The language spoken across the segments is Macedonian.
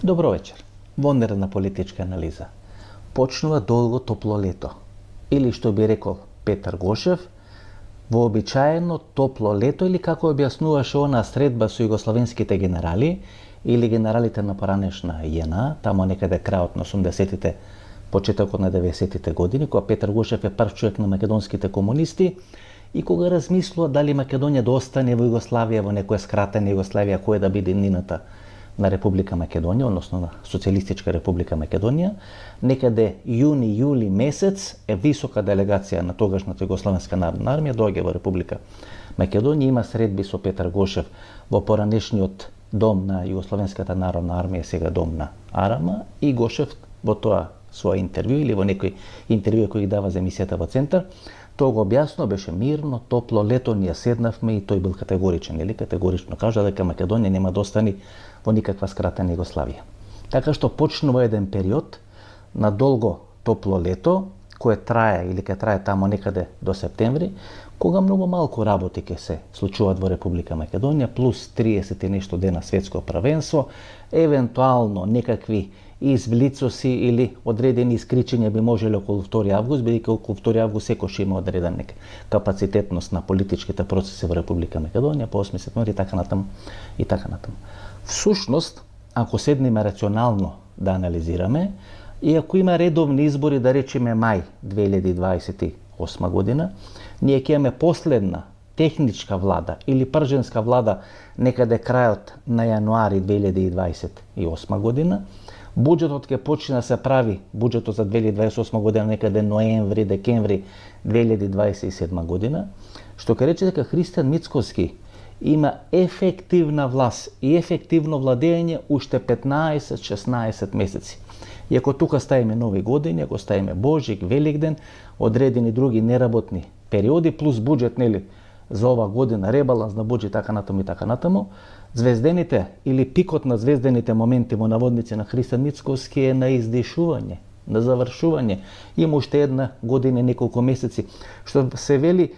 Добро вечер. Вонерна политичка анализа. Почнува долго топло лето. Или што би рекол Петар Гошев, вообичаено топло лето, или како објаснуваше она средба со југословенските генерали или генералите на поранешна ЈНА, тамо некаде крајот на 80-тите, почетокот на 90-тите години, кога Петар Гошев е прв човек на македонските комунисти и кога размислува дали Македонија да остане во Југославија, во некоја скратена Југославија, која да биде нината на Република Македонија, односно на Социјалистичка Република Македонија. Некаде јуни-јули месец е висока делегација на тогашната Југословенска народна армија доаѓа во Република Македонија, има средби со Петар Гошев во поранешниот дом на Југословенската народна армија, сега дом на Арама, и Гошев во тоа своја интервју или во некој интервју кој ги дава за емисијата во Центар, тоа го објаснува, беше мирно, топло лето, ние седнавме и тој бил категоричен, или категорично кажа дека Македонија нема да остане во никаква скратена Југославија. Така што почнува еден период на долго топло лето, кое трае или ќе трае тамо некаде до септември, кога многу малку работи ќе се случуваат во Република Македонија, плюс 30 и нешто дена светско првенство, евентуално некакви изблицоси или одредени искричења би можеле околу 2 август, бидејќи околу 2 август секој има одреден капацитетност на политичките процеси во Република Македонија, по 8 септември и така натаму и така натаму. Всушност, ако седнеме рационално да анализираме, и ако има редовни избори, да речеме мај 2028 година, ние ќе имаме последна техничка влада или прженска влада некаде крајот на јануари 2028 година. Буџетот ќе почне да се прави, буџетот за 2028 година некаде ноември, декември 2027 година, што ќе рече дека Христијан Мицкоски има ефективна власт и ефективно владење уште 15-16 месеци. И ако тука ставиме нови години, ако ставиме Божик, Великден, одредени други неработни периоди, плюс буџет, нели, за ова година, ребаланс на буџет, така натаму и така натаму, звездените или пикот на звездените моменти во наводници на Христијан Мицкоски е на издишување, на завршување. Има уште една година и неколку месеци, што се вели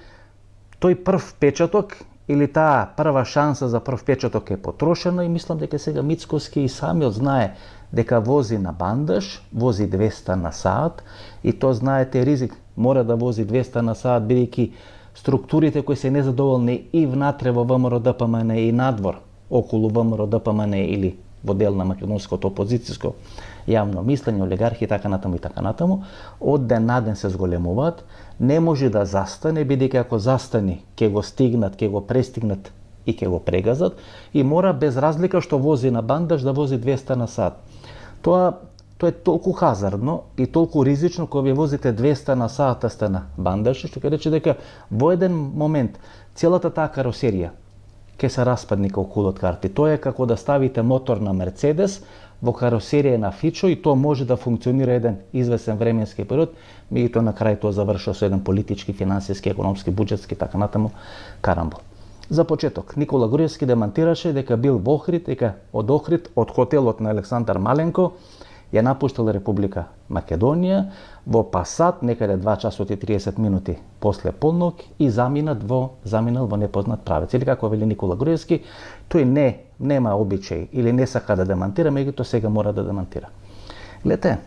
тој прв печаток или таа прва шанса за прв печаток е потрошена, и мислам дека сега Мицкоски и самиот знае дека вози на бандаж, вози 200 на саат, и тоа знаете ризик, мора да вози 200 на саат, бидејќи структурите кои се незадоволни и внатре во ВМРО ДПМН и надвор околу ВМРО ДПМН или во дел на македонското опозицијско јавно мислење, олигархи и така натаму, од ден на ден се зголемуваат, не може да застане, бидејќи ако застане, ќе го стигнат, ќе го престигнат и ќе го прегазат, и мора без разлика што вози на бандаж да вози 200 на сат. Тоа е толку хазардно и толку ризично кога ви возите 200 на сат сте на бандаж, што ќе рече дека во еден момент целата таа каросерија ќе се распадне како кула од карти. Тоа е како да ставите мотор на Мерцедес во каросерија на Фичо, и тоа може да функционира еден извесен временски период, меѓутоа на крај тоа завршува со еден политички, финансиски, економски, буџетски, така натаму карамбол. За почеток, Никола Груевски демантираше дека бил во Охрид, дека од Охрид, од хотелот на Александар Маленко, ја напуштал Република Македонија во Пасат некаде 2 часот и 30 минути после полнок и заминал во непознат правец. Или како вели Никола Груевски, тој нема обичај или не сака да демантира, меѓутоа сега мора да демантира. Гледате,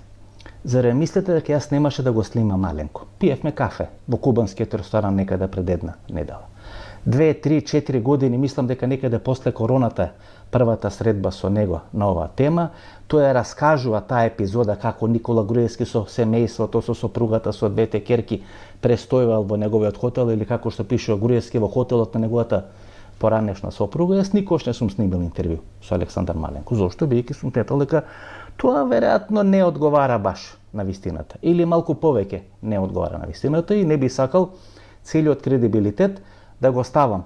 зарем мислите дека јас немаше да го снимам Маленко? Пиевме кафе во кубанскиот ресторан некаде пред една недела. 2, 3, 4 години, мислам дека некаде после короната првата средба со него на оваа тема. Тој раскажува таа епизода како Никола Груевски со семејството, со сопругата, со двете ќерки престојувал во неговиот хотел, или како што пишува Груевски во хотелот на неговата поранешна сопруга. Јас никош не сум снимал интервју со Александар Маленко. Зошто? Бидејќи сум тетал дека тоа веројатно не одговара баш на вистината, или малку повеќе не одговара на вистината, и не би сакал целиот кредибилитет да го ставам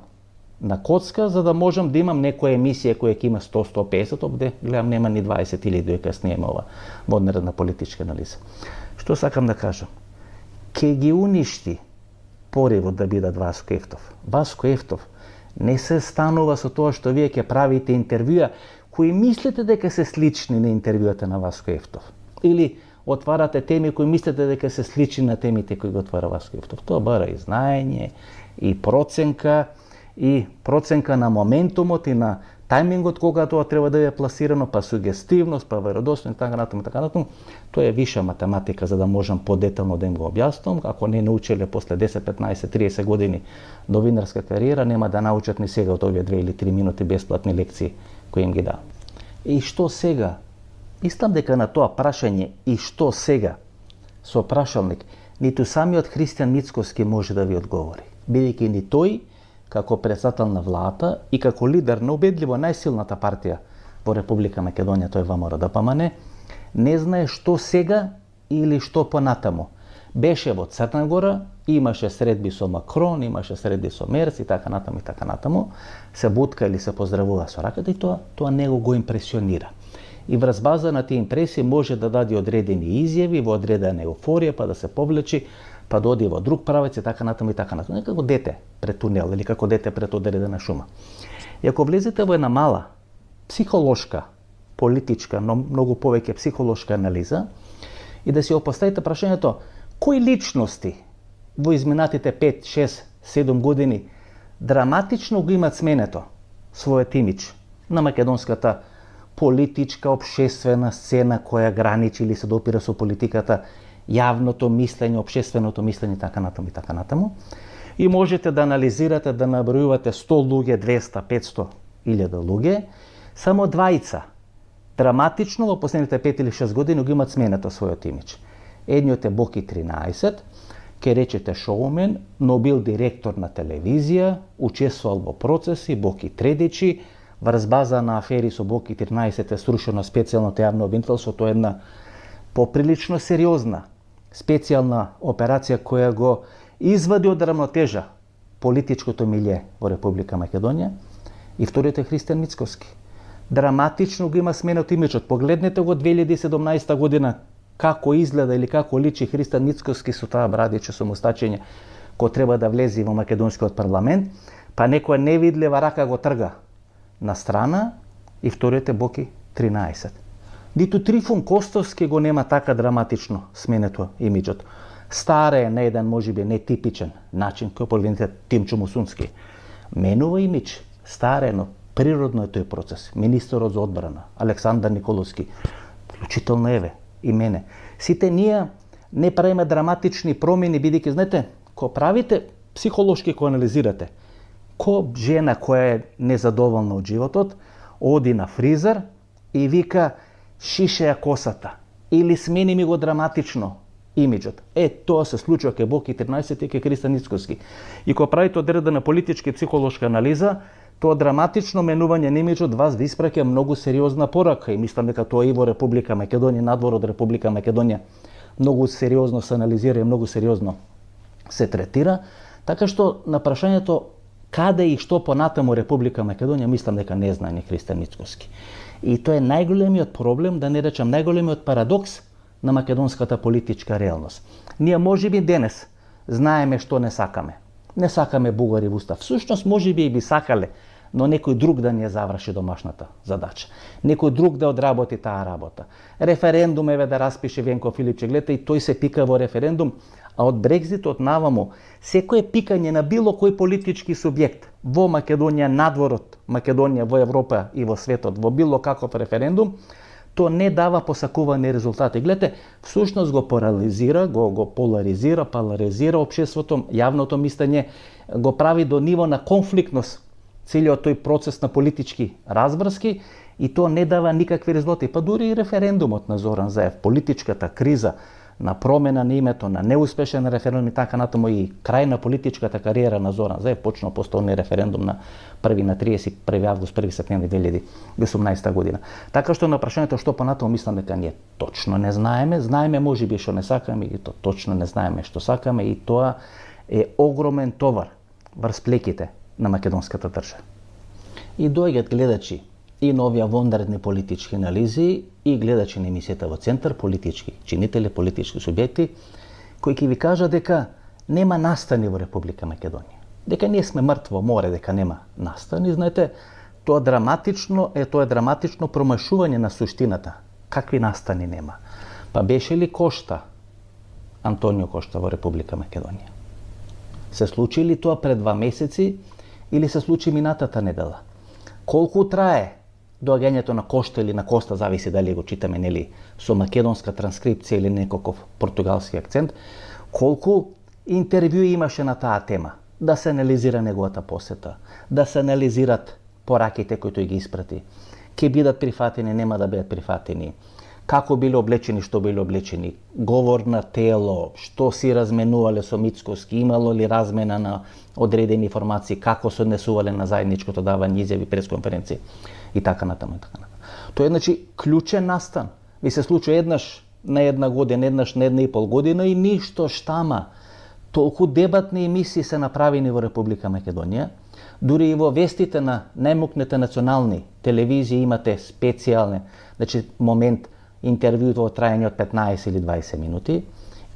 на коцка, за да можам да имам некоја емисија која ќе има 100-150, овде гледам нема ни 20 или дека сниеме ова воднерна политичка анализа. Што сакам да кажам? Ке ги уништи поривот да бидат Васко Ефтов. Васко Ефтов не се станува со тоа што вие ќе правите интервјуа кои мислите дека се слични на интервјуата на Васко Ефтов. Или отварате теми кои мислите дека се слични на темите кои го отвара Васко Ефтов. Тоа бара и знаење, и проценка на моментумот и на тајмингот кога тоа треба да биде пласирано, па сугестивност, па веродостојност, така натаму, тоа е виша математика за да можам подетално да им го објаснам. Ако не научиле после 10, 15, 30 години новинарска кариера, нема да научат ни сега од овие 2 или 3 минути бесплатни лекции кои им ги давам. И што сега? Мислам дека на тоа прашање и што сега со прашалник ниту самиот Христијан Мицкоски може да ви одговори, бидејќи ни тој како председател на владата и како лидер на убедливо најсилната партија во Република Македонија, тој ВМРО-ДПМН, не знае што сега или што понатаму. Беше во Црна Гора, имаше средби со Макрон, имаше средби со Мерц и така натаму, се бутка или се поздравува со раката и тоа него го импресионира. И врз база на тие импресии може да даде одредени изјави во одредена еуфорија, па да се повлечи, па да оди во друг правец и така натаму. Не како дете пред тунел или како дете пред одредена шума. И ако влезете во една мала психолошка, политичка, но многу повеќе психолошка анализа и да си опоставите прашањето кои личности во изминатите 5, 6, 7 години драматично го имат сменето својот имидж на македонската политичка, општествена сцена која граничи или се допира со политиката, јавното мислење, општественото мислење, така натаму. И можете да анализирате, да набројувате 100 луѓе, 200, 500, 1000 луѓе, само двајца драматично во последните 5 или 6 години го имат сменето својот имидж. Едниот е Боки 13, ке речете шоумен, но бил директор на телевизија, учествувал во процеси, Боки Тредичи, врз база на афери со Боки 13 е срушено специјалното јавно обвинителство, тоа е една поприлично сериозна специјална операција која го извади од рамнотежа политичкото милје во Република Македонија. И вториот е Христијан Мицкоски. Драматично го има сменет имиджот. Погледнете го 2017 година како изгледа или како личи Христијан Мицкоски со таа брадиче со мустачење кој треба да влезе во македонскиот парламент, па некоја невидлива рака го трга на страна и вториот е Боки 13. Ниту Трифун Костовски го нема така драматично сменето имиджот. Старе е на еден можеби нетипичен начин кој погледнете Тимчо Мусунски. Менува имидж, старе, но природно е тој процес. Министерот за одбрана, Александар Николовски, вклучително еве и мене. Сите ние не правиме драматични промени, бидејќи знаете, кога правите психолошки, кога анализирате, ко жена која е незадоволна од животот, оди на фризер и вика шише ја косата или смени ми го драматично имиджот. Тоа се случува кај Боки 13 и кај Христијан Мицкоски. И кога правите одредена политичка и психолошка анализа, тоа драматично менување на имиджот вас ви испраќа многу сериозна порака и мислам дека тоа и во Република Македонија, надвор од Република Македонија, многу сериозно се анализира и многу сериозно се третира, така што на прашањето каде и што понатаму Република Македонија, мислам дека не знае ни Христијан Мицкоски. И тоа е најголемиот проблем, да не речам најголемиот парадокс на македонската политичка реалност. Ние можеби денес знаеме што не сакаме. Не сакаме бугари во устав. Всушност можеби и би сакале, но некој друг да ни ја заврши домашната задача. Некој друг да одработи таа работа. Референдум еве да распише Венко Филипче, гледате и тој се пика во референдум, а од Брекзитот наваму секое пикање на било кој политички субјект во Македонија, надворот Македонија, во Европа и во светот, во било каков референдум, то не дава посакувани резултати. Гледате, всушност го парализира, го поларизира, поларизира општеството, јавното мислење, го прави до ниво на конфликтност целиот тој процес на политички разбрски и тоа не дава никакви резултати. Па дури и референдумот на Зоран Заев, политичката криза, на промена на името, на неуспешен референдум и така натаму и крај на политичката кариера на Зоран Заев, почнал постојни референдум на 1 на 31 август, 1 септември 2018 година. Така што на прашањето што понатаму мислам дека ние точно не знаеме можеби што не сакаме и то точно не знаеме што сакаме и тоа е огромен товар врз плеките на македонската држава. И доаѓаат гледачи и на овие вонредни политички анализи и гледачи на емисијата во Центар, политички чинители, политички субјекти, кои ќе ви кажат дека нема настани во Република Македонија. Дека ние сме мртво море, дека нема настани. Знаете, тоа е драматично промашување на суштината. Какви настани нема? Па беше ли Кошта, Антонио Кошта во Република Македонија? Се случи ли тоа пред 2 месеци или се случи минатата недела? Колку трае доаѓањето на Кошта или на Коста, зависи дали го читаме нели со македонска транскрипција или некаков португалски акцент, колку интервјуи имаше на таа тема, да се анализира неговата посета, да се анализират пораките кои тој ги испрати, ќе бидат прифатени, нема да бидат прифатени, како биле облечени, што биле облечени, говор на тело, што си разменувале со Мицкоски, имало ли размена на одредени информации, како се однесувале на заедничкото давање изјави, пресконференции и така натаму и така натаму. Тоа е значи клучен настан. Ви се случи еднаш на една година, еднаш на една и пол година и ништо штама. Толку дебатни емисии се направени во Република Македонија, дури и во вестите на најмокните национални телевизии имате специјален, значи момент интервју во трајање од 15 или 20 минути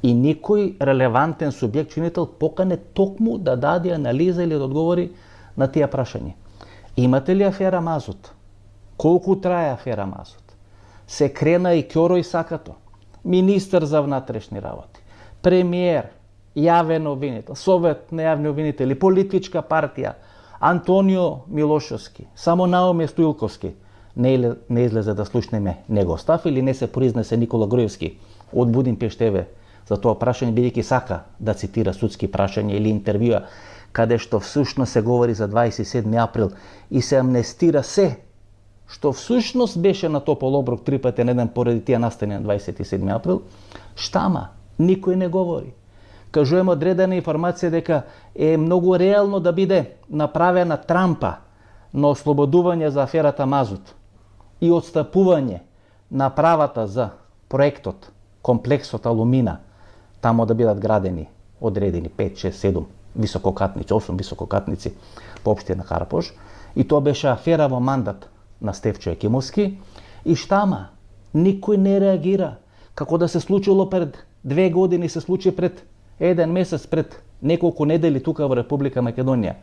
и никој релевантен субјект чинител покане токму да даде анализа или да одговори на тие прашања. Имате ли афера Мазут? Колку трае афера Мазут? Се крена и Ќоро и Сакато, министер за внатрешни работи, премиер, јавен обвинител, совет на јавни обвинители, политичка партија, Антонио Милошовски, само Наоме Стоилковски, не излезе да слушнеме него став или не се произнесе Никола Груевски од Будимпештеве за тоа прашање, бидејќи сака да цитира судски прашања или интервјуа, каде што всушност се говори за 27 април и се амнестира се што всушност беше на топол оброк 3 пати на ден поради тие настани на 27 април, штама, никој не говори. Кажуваме одредена информација дека е многу реално да биде направена трампа на ослободување за аферата Мазут и отстапување на правата за проектот, комплексот Алумина, тамо да бидат градени одредени 5, 6, 7 висококатници, 8 висококатници по општина Карапош, и тоа беше афера во мандат на Стефчо Јакимовски, и штама, никој не реагира. Како да се случило пред 2 години, се случи пред 1 месец, пред неколку недели тука во Република Македонија.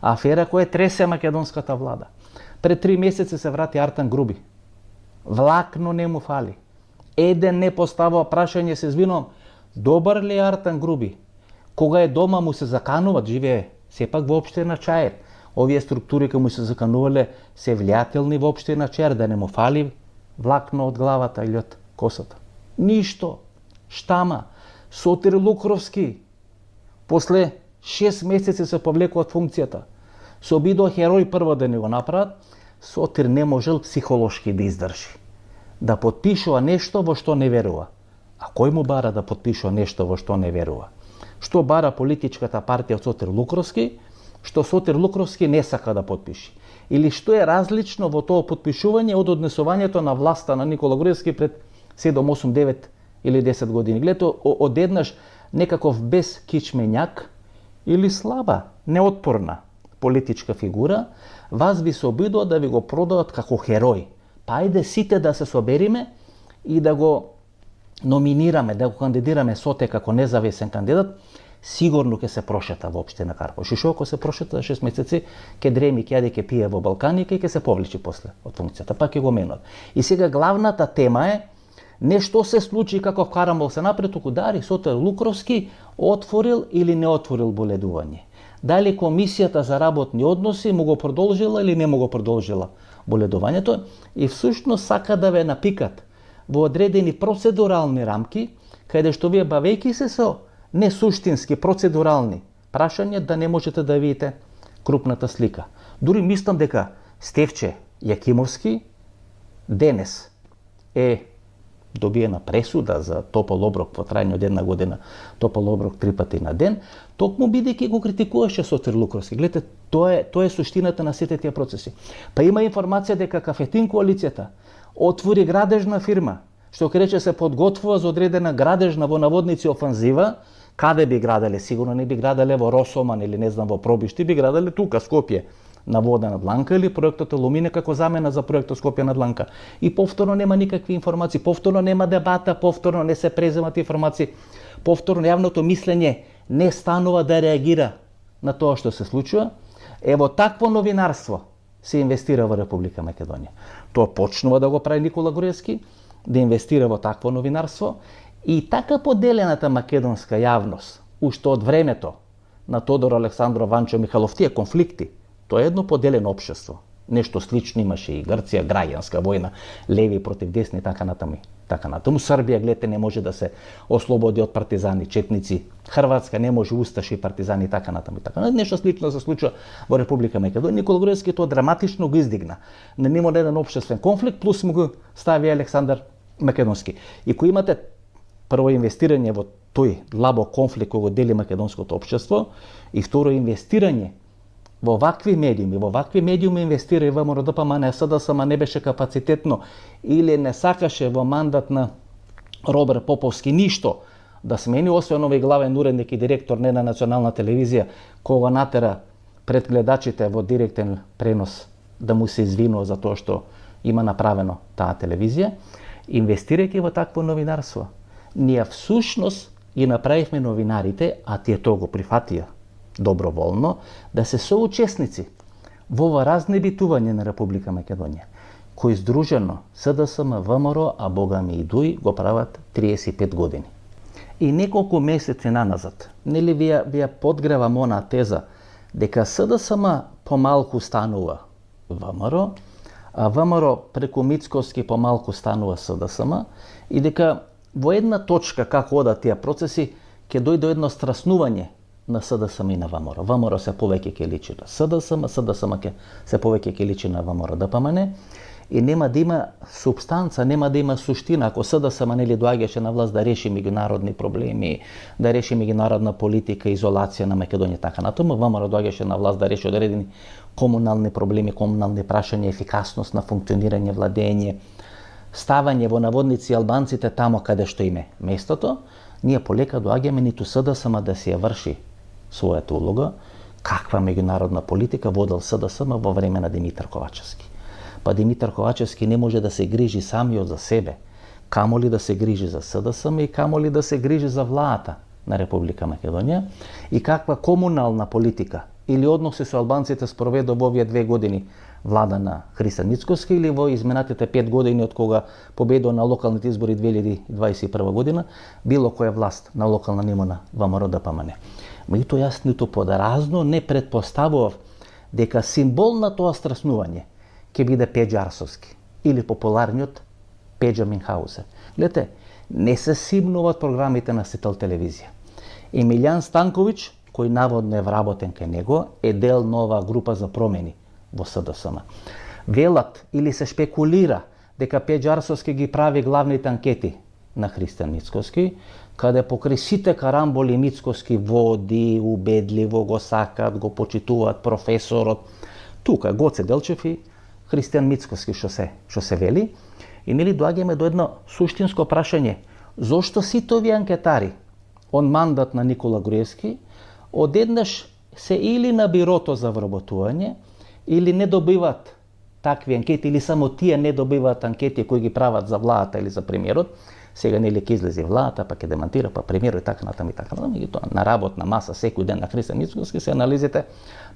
Афера која тресе македонската влада. Пред 3 месеци се врати Артан Груби. Влакно не му фали. Еден не поставува прашање, се извинувам, добар ли Артан Груби? Кога е дома му се закануват, живее сепак во општина Чаир. Овие структури кои му се заканувале се влијателни во општина Чаир, да не му фали влакно од главата или од косата. Ништо. Штама. Сотир Лукровски после 6 месеци се повлекува од функцијата. Се обидува херој прво да не го направат, Сотир не можел психолошки да издржи. Да потпишува нешто во што не верува. А кој му бара да потпишува нешто во што не верува? Што бара политичката партија од Сотир Лукровски, што Сотир Лукровски не сака да потпиши? Или што е различно во тоа потпишување од однесувањето на власта на Никола Груевски пред 7, 8, 9 или 10 години? Гледате, одеднаш некаков без кичмењак или слаба, неотпорна политичка фигура, вас ви се обидува да ви го продават како херој. Па ајде сите да се собериме и да го номинираме, да го кандидираме Соте како независен кандидат, сигурно ќе се прошета во општина Карпош. И ако се прошета за 6 месеци, ќе дреми, ќе јаде, ќе пие во Балканика и ќе се повлечи после од функцијата, па ќе го менат. И сега главната тема е не што се случи каков карамбол се напред, туку дали Сотир Лукровски отворил или не отворил боледување. Дали комисијата за работни односи му го продолжила или не му го продолжила боледувањето, и всушност сака да ве напикат во одредени процедурални рамки, каде што вие бавејќи се со несуштински процедурални прашања, да не можете да видите крупната слика. Дури мислам дека Стефче Јакимовски денес е добиена пресуда за топол оброк во трајање од 1 година, топол оброк 3 пати на ден, токму бидејќи го критикуваше Сотир Лукровски. Гледате, тоа е суштината на сите тие процеси. Па има информација дека Кафетин коалицијата отвори градежна фирма, што ќе рече се подготвува за одредена градежна во наводници офанзива. Каде би граделе? Сигурно не би граделе во Росоман или не знам во Пробишти, би граделе тука, Скопје, на вода над Ланка, или проектот Алумина како замена за проектот Скопје над Ланка. И повторно нема никакви информации, повторно нема дебата, повторно не се преземат информации, повторно јавното мислење не станува да реагира на тоа што се случува. Ево такво новинарство се инвестира во Република Македонија. Тоа почнува да го прави Никола Груевски, да инвестира во такво новинарство, и така поделената македонска јавност, уште од времето на Тодор Александров, Ванчо Михалов, тие конфликти, тоа е едно поделено општество. Нешто слично имаше и Грција, граѓанска војна, леви против десни, така натаму. Србија, гледате, не може да се ослободи од партизани, четници. Хрватска не може усташи и партизани, така натаму. Нешто слично се случува во Република Македонија. Никола Груевски тоа драматично го издигна. На ниво на еден општествен конфликт, плюс му го стави Александар Македонски. И кој имате прво инвестирање во тој длабок конфликт кој го дели македонското општество, и второ инвестирање во вакви медиуми инвестира и ВМРО ДПМН, СДСМ не беше капацитетно или не сакаше во мандат на Роберт Поповски ништо да смени, освен овој главен уредник и директор на национална телевизија, кога натера пред гледачите во директен пренос да му се извинува за тоа што има направено таа телевизија, инвестирајќи во такво новинарство. Ние всушност ги направивме новинарите, а тие тоа го прифатија доброволно, да се соучесници во ова разнебитување на Република Македонија, кој здружено СДСМ, ВМРО, а богами и ДУИ го прават 35 години. И неколку месеци наназад, нели вие подгревам онаа теза дека СДСМ помалку станува ВМРО, а ВМРО преку Мицкоски помалку станува СДСМ, и дека во една точка како одат тие процеси ќе дојде едно страснување на СДСМ и на ВМРО. ВМРО се повеќе ќе личи на СДСМ, СДСМ се повеќе ќе личи на ВМРО ДПМН, и нема да има субстанца, нема да има суштина ако СДСМ нели доаѓаше на власт да реши меѓународни проблеми, да реши меѓународна политика, изолација на Македонија, така натаму. ВМРО доаѓаше на власт да реши одредени комунални проблеми, комунални прашања, ефикасност на функционирање, владење, ставање во наводници албанците тамо каде што име местото. Ние полека доаѓаме ниту СДСМ да си ја врши својата улога, каква меѓународна политика водел СДСМ во време на Димитар Ковачевски. Па Димитар Ковачевски не може да се грижи самиот за себе, камоли да се грижи за СДСМ и камоли да се грижи за владата на Република Македонија, и каква комунална политика или односи со албанците спроведе во овие 2 години влада на Христијан Мицкоски, или во изминатите 5 години од кога победува на локалните избори 2021 година било која власт на локална ниво на ВМРО ДПМН. Меѓутоа јас ниту подразно не предпоставував дека символ на тоа страснување ќе биде Пеџа Арсовски или популарниот Пеџа Минхаузер. Гледате, не се симнуваат програмите на Сител телевизија. Емилијан Станковиќ, кој наводно е вработен кај него, е дел на оваа група за промени во СДСМ. Велат или се шпекулира дека Пеџа Арсовски ги прави главните анкети на Христијан Мицкоски, каде покрај сите карамболи Мицкоски води, убедливо го сакат, го почитуваат професорот. Тука Гоце Делчев и Христијан Мицкоски што се вели. И нели доаѓаме до едно суштинско прашање: зошто сите овие анкетари он мандат на Никола Груевски одеднаш се или на бирото за вработување, или не добиваат такви анкети, или само тие не добиваат анкети кои ги прават за владата или за премиерот. Сега нели ќе излезе владата, па ќе демантира, па премиерот и така натаму и така натаму. Меѓутоа на работна маса секој ден на Христијан Мицкоски се анализите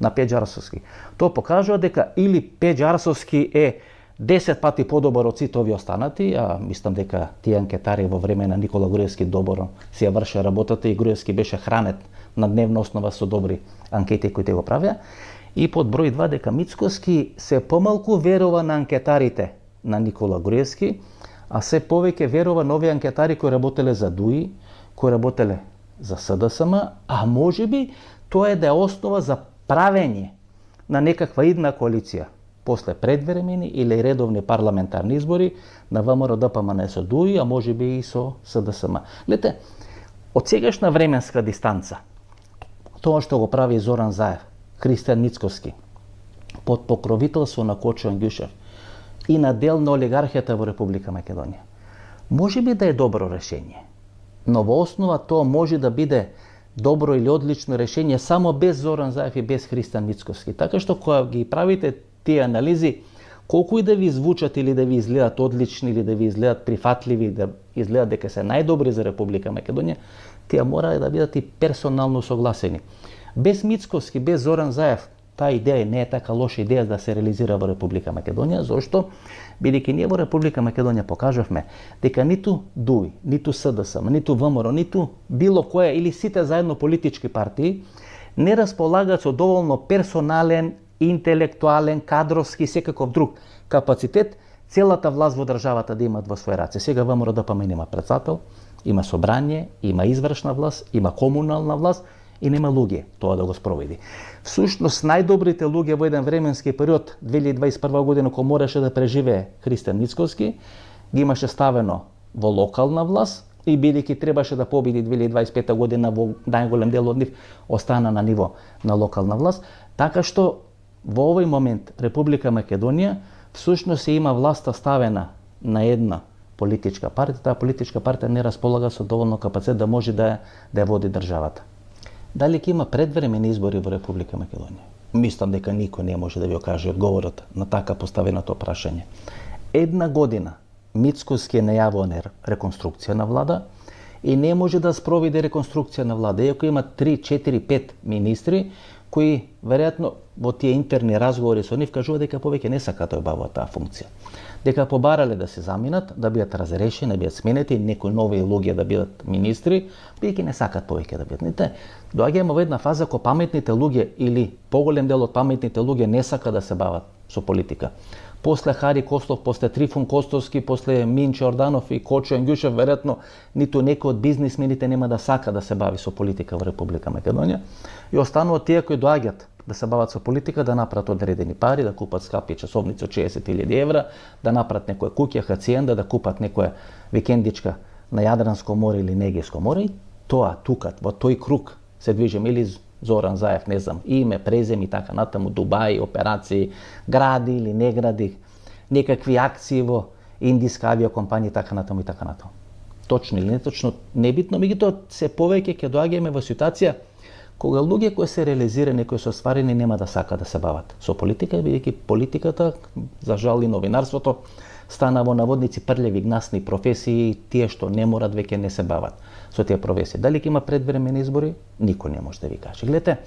на Пеџа Арсовски. Тоа покажува дека или Пеџа Арсовски е 10 пати подобар од сите овие останати, а мислам дека тие анкетари во време на Никола Груевски добро си ја врше работата и Груевски беше хранет на дневна основа со добри анкети кои те го правеа. И под број 2 дека Мицкоски се помалку верува на анкетарите на Никола Груевски, а се повеќе верува на овие анкетари кои работеле за ДУИ, кои работеле за СДСМ, а можеби тоа е да е основа за правење на некаква идна коалиција после предвремени или редовни парламентарни избори на ВМРО ДПМН со ДУИ, а можеби и со СДСМ. Гледате, од сегашна временска дистанца, тоа што го прави Зоран Заев, Христијан Мицкоски, под покровителство на Кочо Ангјушев и на дел на олигархијата во Република Македонија, може би да е добро решение, но во основа тоа може да биде добро или одлично решение само без Зоран Заев и без Христијан Мицкоски. Така што кога ги правите тие анализи, колку и да ви звучат или да ви изгледат одлични, или да ви изгледат прифатливи, да изгледат дека се најдобри за Република Македонија, тие мора да бидат и персонално согласени. Без Мицкоски, без Зоран Заев, таа идеја не е така лоша идеја да се реализира во Република Македонија, зашто бидејќи ние во Република Македонија покажавме дека ниту ДУИ, ниту СДСМ, ниту ВМРО, ниту било која или сите заедно политички партии не располагаат со доволно персонален интелектуален, кадровски и секаков друг капацитет, целата власт во државата да имат во своји раце. Сега ВМРО ДПМН има председател, има собрание, има извршна власт, има комунална власт и нема луѓе тоа да го спроведи. Всушност, најдобрите луѓе во еден временски период, 2021 година, кога мораше да преживее Христијан Мицкоски, ги имаше ставено во локална власт и бидејќи требаше да победи 2025 година во најголем дел од нив, остана на ниво на локална власт, така што во овој момент Република Македонија всушност има власта ставена на една политичка партија. Таа политичка партија не располага со доволно капацитет да може да ја води државата. Дали ќе има предвремени избори во Република Македонија? Мислам дека никој не може да ви окаже одговорот на така поставеното прашање. Една година Мицкоски е најавувана реконструкција на влада и не може да спроведе реконструкција на влада, иако има 3, 4, 5 министри кои веројатно во тие интерни разговори со нив кажуваат дека повеќе не сакаат да обавуваат таа функција. Дека побарале да се заминат, да бидат разрешени, да бидат сменети, некои нови луѓе да бидат министри, бидејќи не сакаат повеќе да бидат. Доаѓаме во една фаза кога паметните луѓе или поголем дел од паметните луѓе не сака да се бават со политика. После Хари Кослов, после Трифун Костовски, после Минче Орданов и Кочо Енгјушев, веројатно ниту некој од бизнисмените нема да сака да се бави со политика во Република Македонија. И остануваат тие кои доаѓаат да се бават со политика, да направат одредени пари, да купат скапи часовници од 60.000 евра, да направат некоја куќа, хациенда, да купат некоја викендичка на Јадранско море или Негеско море. И тоа, тука, во тој круг се движиме, или Зоран Заев, не знам, име, презем и така натаму, Дубај, операции, гради или не гради, некакви акции во индиска авиокомпанија, така натаму и така натаму. Точно или неточно, небитно, меѓутоа се повеќе ќе доаѓаме во ситуација кога луѓе кои се реализирани, кои се остварени, нема да сака да се бават со политика, бидејќи политиката, за жал и новинарството, стана во наводници прљави гнасни професии, тие што не морат веќе не се бават со тие професии. Дали ќе има предвремени избори? Никој не може да ви каже. Гледате,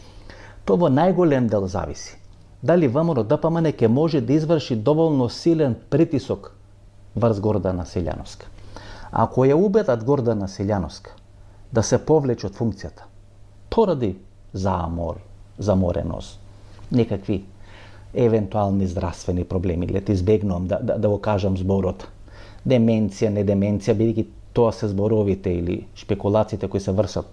тоа во најголем дел зависи. Дали ВМРО ДПМН ќе може да изврши доволно силен притисок врз Гордана Селјановска. Ако ја убедат Гордана Селјановска да се повлече од функцијата, поради замореност, некакви евентуални здравствени проблеми, гледате, избегнувам да го кажам зборот деменција, не деменција, бидејќи тоа се зборовите или шпекулациите кои се вршат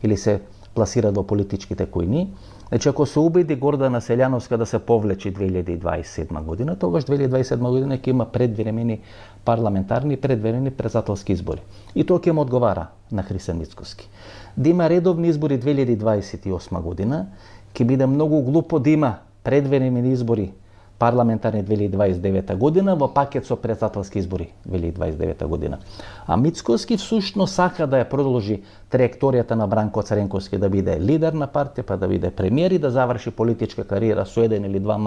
или се пласираат во политичките којни. Значи, ако се убеди Гордана Селјановска да се повлечи 2027 година, тогаш 2027 година ќе има предвремени парламентарни и предвремени председателски избори. И тоа ќе му одговара на Христијан Мицкоски. Да има редовни избори 2028 година, ќе биде многу глупо да има предвремени избори парламентарни 2029 година во пакет со председателски избори 2029 година. А Мицкоски всушност сака да ја продолжи траекторијата на Бранко Цренковски, да биде лидер на партија, па да биде премиер и да заврши политичка кариера со еден или два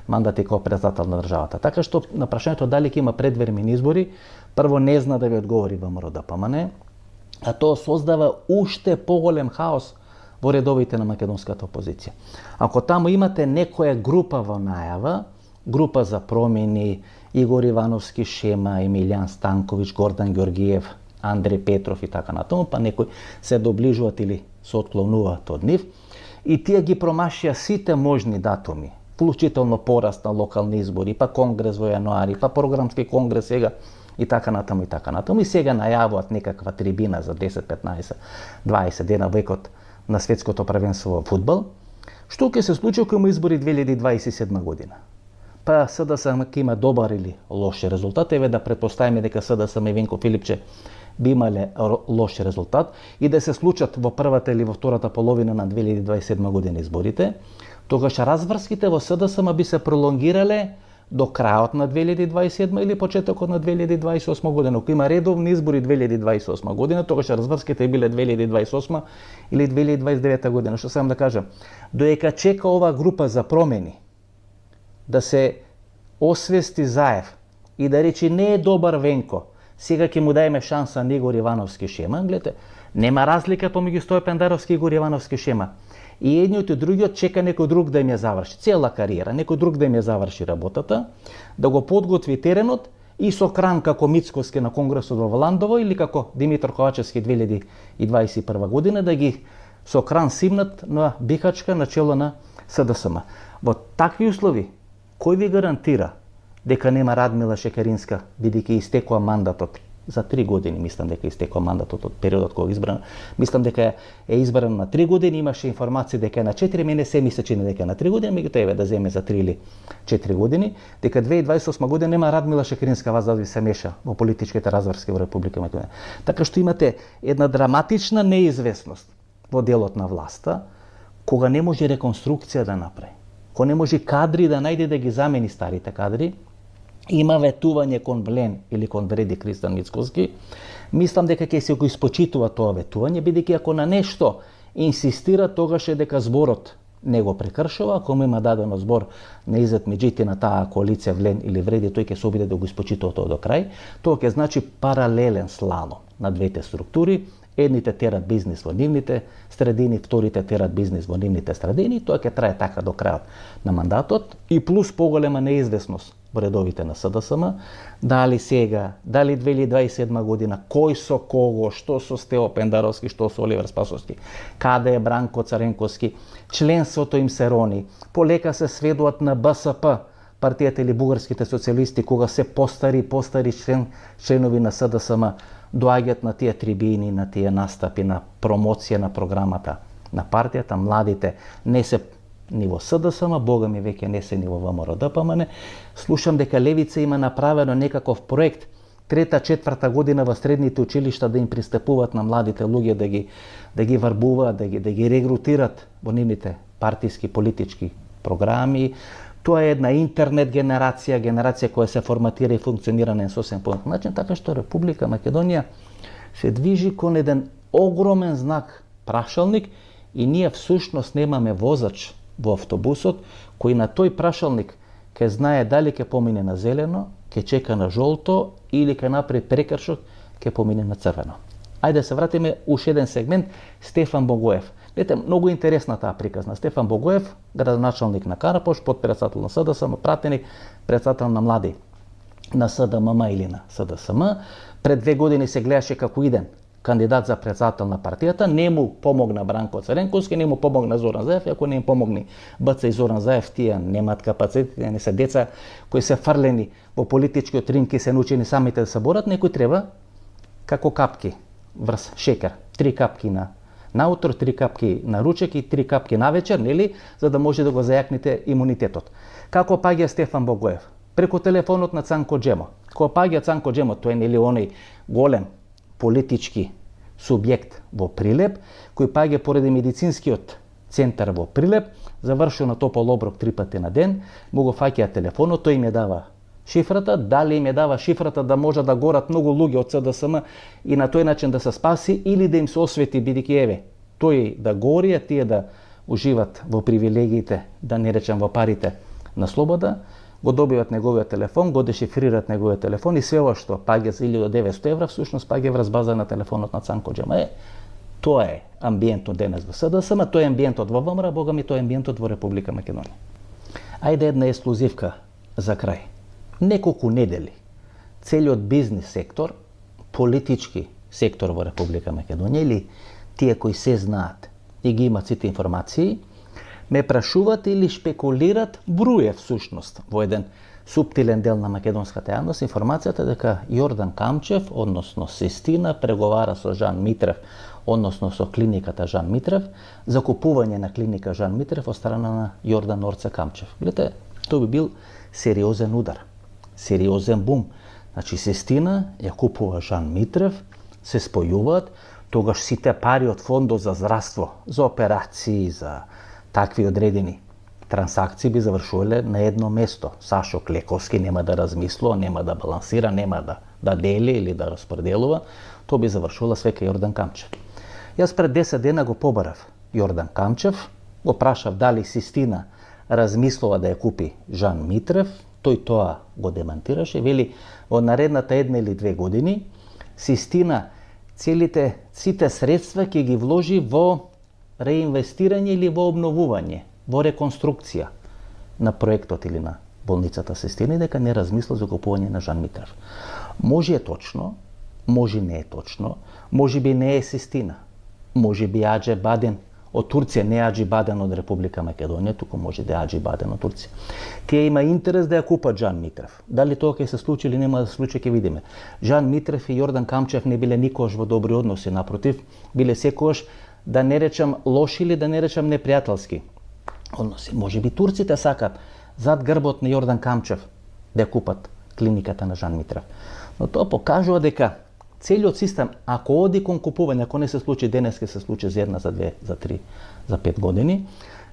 мандати како председател на државата. Така што на прашањето дали ќе има предвремени избори, прво не зна да ви одговори ВМРО ДПМН, а тоа создава уште поголем хаос во редовите на македонската опозиција. Ако таму имате некоја група во најава, група за промени, Игор Ивановски Шема, Емилијан Станковиќ, Гордан Ѓоргиев, Андреј Петров и така натаму, па некои се доближуваат или се отклонуваат од нив, и тие ги промашија сите можни датуми, вклучително пораст на локални избори, па конгрес во јануари, па програмски конгрес сега, и така натаму, и така натаму. И сега најавуваат некаква трибина за 10, 15, 20 дена векот на светското првенство во фудбал, што ќе се случи кога има избори 2027 година. Па СДСМ ќе има добар или лош резултат, еве да претпоставиме дека СДСМ и Венко Филипче би имале лош резултат и да се случат во првата или во втората половина на 2027 година изборите, тогаш разврските во СДСМ би се пролонгирале до крајот на 2027 или почетокот на 2028 година. Ако има редовни избори 2028 година, тогаш разврските биле 2028 или 2029 година. Што сам да кажам, доека чека ова група за промени да се освести Заев и да речи не е добар Венко, сега ќе му даеме шанса на Игор Ивановски Шема, гледате, нема разлика помеѓу Стојан Пендаровски и Игор Ивановски Шема. И едниот и другиот чека некој друг да им ја заврши цела кариера, некој друг да им ја заврши работата, да го подготви теренот и со кран како Мицкоски на конгресот во Валандово или како Димитар Ковачевски 2021 година да ги со кран симнат на Бихачка на чело на СДСМ. Во такви услови, кој ви гарантира дека нема Радмила Шекеринска, бидејќи истекува мандатот за 3 години, мислам дека истекува мандатот од периодот кога избран. Мислам дека е избран на 3 години, имаше информации дека е на 4, мене се ми се чини дека е на 3 години, меѓутоа еве да земе за 3 или 4 години, дека 2028 година нема Радмила Шекеринска вас да ви се меша во политичките разврски во Република Македонија. Така што имате една драматична неизвестност во делот на власта, кога не може реконструкција да направи, кога не може кадри да најде да ги замени старите кадри, има ветување кон Блен или кон Вреди Кристан Мицковски, мислам дека ќе се го испочитува тоа ветување, бидејќи ако на нешто инсистира, тогаш е дека зборот не го прекршува, ако има дадено збор на Изет Меджити на таа коалиција Влен или Вреди, тој ќе се обиде да го испочитува тоа до крај, тоа ќе значи паралелен слалом на двете структури. Едните терат бизнис во нивните средини, вторите терат бизнис во нивните средини, тоа ќе трае така до крајот на мандатот и плюс поголема неизвестност во редовите на СДСМ, дали сега, дали 2027 година, кој со кого, што со Стео Пендаровски, што со Оливер Спасовски, каде е Бранко Царенковски, членството им се рони, полека се сведуваат на БСП, партијата или бугарските социјалисти, кога се постари членови на СДСМ, доаѓаат на тие трибини, на тие настапи, на промоција на програмата на партијата, младите не се ни во СДСМ, бога ми веќе не се ни во ВМРО-ДПМН. Слушам дека Левица има направено некаков проект, 3-4 година во средните училишта да им пристапуваат на младите луѓе, да ги варбуваат, да ги регрутират во нивните партиски, политички програми. Тоа е една интернет генерација која се форматира и функционира на сосем познат начин, така што Република Македонија се движи кон еден огромен знак прашалник и ние всушност немаме возач во автобусот кој на тој прашалник ќе знае дали ќе помине на зелено, ќе чека на жолто или ќе направи прекршок, ќе помине на црвено. Ајде се вратиме уште еден сегмент, Стефан Богоев. Ете, многу интересна таа приказна. Стефан Богоев, градоначалник на Карапош, подпредседател на СДСМ, пратеник, председател на млади на СДММ или на СДСМ. Пред 2 години се гледаше како иден кандидат за председател на партијата, не му помогна Бранко Царенковски, не му помогна Зоран Заев, и ако не им помогни БЦ и Зоран Заев, тие немаат капацитет, не се деца кои се фрлени во политичкиот ринг и се научени самите да се борат, некој треба како капки врз шекер, 3 капки на утро, 3 капки на ручек и 3 капки на вечер, нели, за да може да го зајакните имунитетот. Како паѓа Стефан Богоев? Преку телефонот на Цанко Джемо. Кога паѓа Цанко Джемо, тој е нели оној голем политички субјект во Прилеп, кој паѓа поради медицинскиот центар во Прилеп, завршува на топол оброк 3 пати на ден, му го фаќа телефонот, тој им ја дава шифрата, дали им ја дава шифрата да може да горат многу луѓе од СДСМ и на тој начин да се спаси или да им се освети, бидејќи еве, тој да гори, а тие да уживат во привилегиите, да не речем во парите на слобода, го добиват неговиот телефон, го дешифрираат неговиот телефон и све ова што паѓа за 1900 евра, всушност паѓа врз база на телефонот на Цанко Джема. Тоа е амбиентот денес во СДСМ, тоа е амбиентот во ВМРО, бога ми тоа е амбиентот во Република Македонија. Ајде една ексклузивка за крај. Неколку недели целиот бизнис сектор, политички сектор во Република Македонија или тие кои се знаат и ги имат сите информации, ме прашуваат или шпекулират, бруе всушност во еден суптилен дел на македонската јавност информацијата дека Јордан Камчев, односно Систина, преговара со Жан Митрев, односно со клиниката Жан Митрев, за купување на клиника Жан Митрев од страна на Јордан Орце Камчев. Гледате, тоа би бил сериозен удар, сериозен бум. Значи, Систина ја купува Жан Митрев, се спојуваат, тогаш сите пари од фондот за здравство, за операции, за такви одредени трансакции би завршувале на едно место. Сашо Клековски нема да размислува, нема да балансира, нема да дели или да распределува, тоа би завршувала све кај Јордан Камчев. Јас пред 10 дена го побарав Јордан Камчев, го прашав дали Систина размислува да ја купи Жан Митрев, тој тоа го демантираше, вели во наредната 1 или 2 години Систина сите средства ќе ги вложи во реинвестирање или во обновување, во реконструкција на проектот или на болницата Систина и дека не размисла за купување на Жан Митрев. Може е точно, може не е точно, може би не е Систина, може би Аџе Баден од Турција, не Аџи Баден од Република Македонија, туку може да Аџи Баден од Турција. Ќе има интерес да ја купат Жан Митрев. Дали тоа ќе се случи или нема да се случи, ќе видиме. Жан Митрев и Јордан Камчев не биле никогаш во добри односи, напротив, биле секогаш, да не речам лоши или да не речам непријателски односи. Може би турците сакат зад грбот на Јордан Камчев да ја купат клиниката на Жан Митрев. Но тоа покажува дека целиот систем, ако оди кон купување, ако не се случи денес, ќе се случи за 1, за 2, за 3, за 5 години,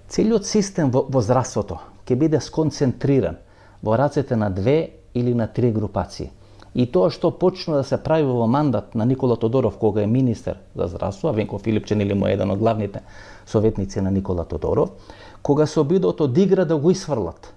целиот систем во здравството ќе биде сконцентриран во рацете на 2 или на 3 групации. И тоа што почна да се прави во мандат на Никола Тодоров, кога е министер за здравство, а Венко Филипче нели му е еден од главните советници на Никола Тодоров, кога се обидот од игра да го исфрлат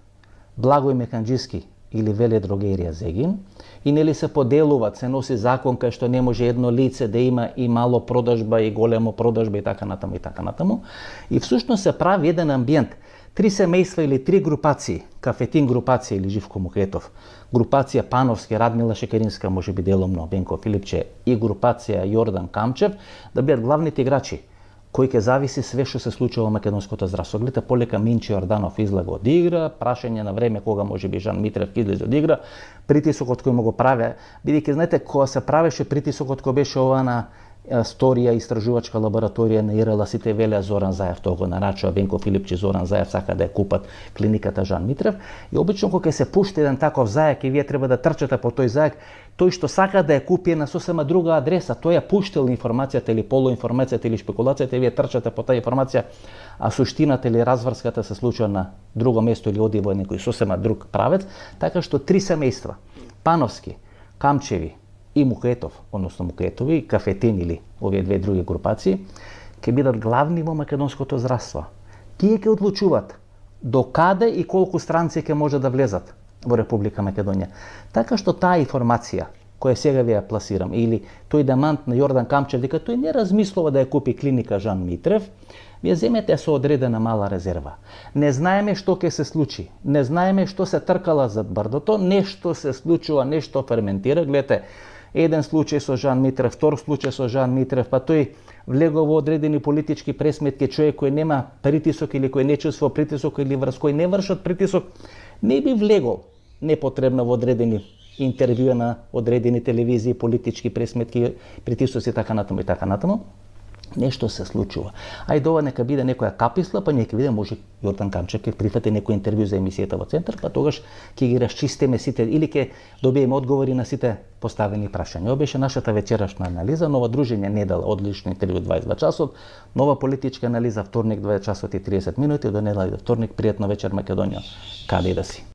Благој Меканџиски или Веледрогерија Зегин, и нели се поделуваат, се носи закон кај што не може едно лице да има и мало продажба и големо продажба и така натаму и така натаму. И всушност се прави еден амбиент. 3 семејства или 3 групации, Кафетин групација или Живко Мухетов, групација Пановски, Радмила Шекеринска, може би деломно Венко Филипче и групација Јордан Камчев, да бидат главните играчи, кои ќе зависи све што се случува во македонското здравство. Гледате, полека Минче Јорданов излага од игра, прашање на време кога може би Жан Митрев ќе излезе од игра, притисокот кој му го праве, бидејќи знаете кога се правеше притисокот кој беше ова на Сторија истражувачка лабораторија на ИРЛ, сите велеа Зоран Заев, тоа го нарачува Венко Филипче, Зоран Заев сака да ја купат клиниката Жан Митрев, и обично кога се пушти еден таков заек и вие треба да трчате по тој заек, тој што сака да ја купи на сосема друга адреса, тој ја пуштил информацијата или полуинформацијата или шпекулацијата и вие трчате по таа информација, а суштината или разврската се случува на друго место или оди во некој сосема друг правец, така што 3 семејства, Пановски, Камчеви и Мухетов, односно Мухетови, Кафетин или овие 2 други групации, ќе бидат главни во македонското здравство. Тие ќе одлучуваат до каде и колку странци ќе може да влезат во Република Македонија. Така што таа информација која сега ви ја пласирам, или тој демант на Јордан Камчев дека тој не размислува да ја купи клиника Жан Митрев, вие земете со одредена мала резерва. Не знаеме што ќе се случи, не знаеме што се тркала зад брдото, нешто се случува, нешто ферментира. Гледате, еден случај со Жан Митрев, втор случај со Жан Митрев, па тој влегол во одредени политички пресметки, човек кој нема притисок или кој не чувствува притисок или врз кој не вршат притисок, не би влегол непотребно во одредени интервјуа на одредени телевизии, политички пресметки, притисоци, така натаму и така натаму. Нешто се случува. Ајде ова нека биде некоја каписла, па нека биде може Јордан Камчев ќе прифати некој интервју за емисијата во Центар, па тогаш ќе ги расчистиме сите или ќе добиеме одговори на сите поставени прашања. Ова беше нашата вечерашна анализа, нова дружење недела, одлично интервју 22 часот, нова политичка анализа вторник 20 часот и 30 минути, до недела и до вторник, пријатна вечер Македонија, каде и да си.